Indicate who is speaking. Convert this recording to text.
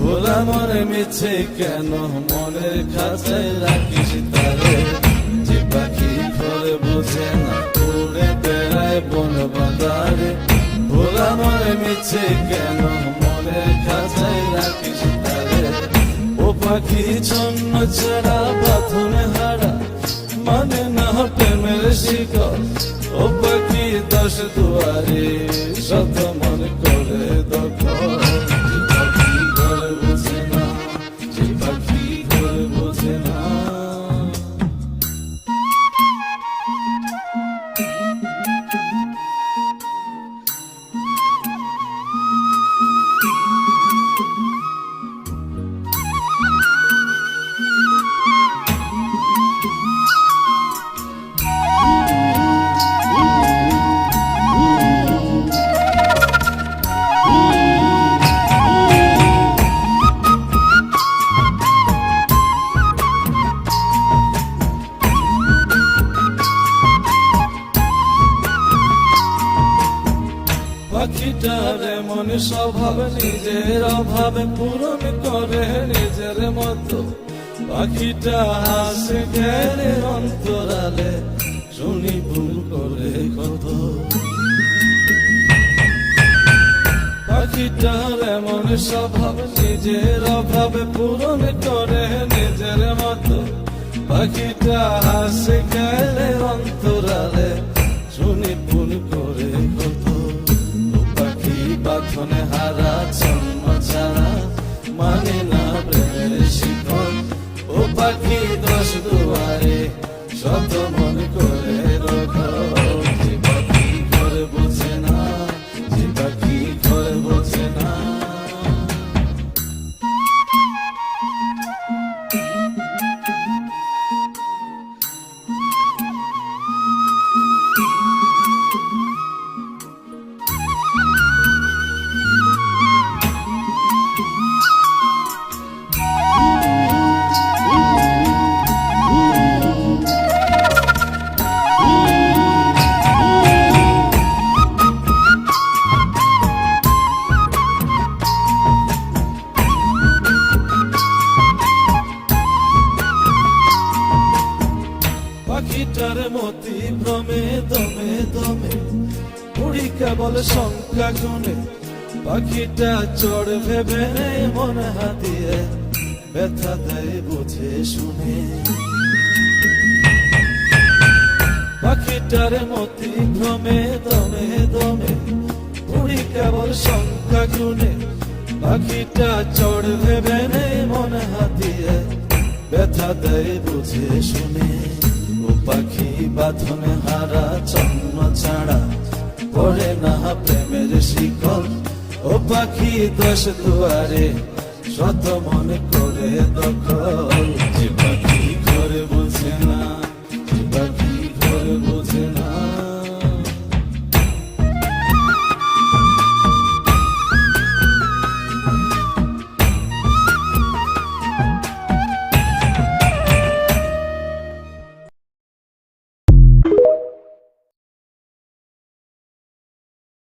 Speaker 1: ভোলা মনে মিছে কেন মনের খাঁচায় রাখিস তারে, যে পাখি ঘরে বোঝে না উড়ে বেড়ায় বন বাজারে। ভোলা মনে মিছে কেন মনের খাঁচায় রাখিস তারে, ও পাখি ছন্ন ছাড়া বাঁধনে হারা মানে না প্রেমের শিকল। ও পাখি দশ দুয়ারে শত মন করে দখল, যে পাখি ঘরে বোঝে না, যে পাখি ঘরে বোঝে না। পাখিটার এমন স্বভাব নিজের অভাবে পূরণ করে নিজের মতো। পাখিটা হাসে গেলে অন্তরালে শুনি ভুল করে কত। পাখিটার এমন স্বভাব নিজের অভাবে পূরণ করে নিজের মতো। পাখিটা হাসে গেলে অন্তরালে শুনি ভুল করে কত। বাঁধনে হারা জন্ম ছাড়া মানে না প্রেমের শিকল। ও পাখি দশ দুয়ারে শত মন করে দখল, যে পাখি ঘরে বোঝে না, যে পাখি ঘরে বোঝে না। পাখিটার মতি ভ্রমে দমে দমে উড়ি কেবল সংখ্যা গুনে। পাখিটা চড় ভেবে মন হাতিয়ে ব্যথা দেয় বুঝে শুনে। পাখিটার মতি ভ্রমে দমে দমে উড়ি কেবল সংখ্যা গুনে। পাখিটা চড় ভেবে মন হাতিয়ে ব্যথা দেয় বুঝে শুনে। ও পাখি বাঁধনে হারা জন্ম ছাড়া পড়ে না প্রেমের শিকল। ও পাখি দশ দুয়ারে শত মন করে দখল, যে পাখি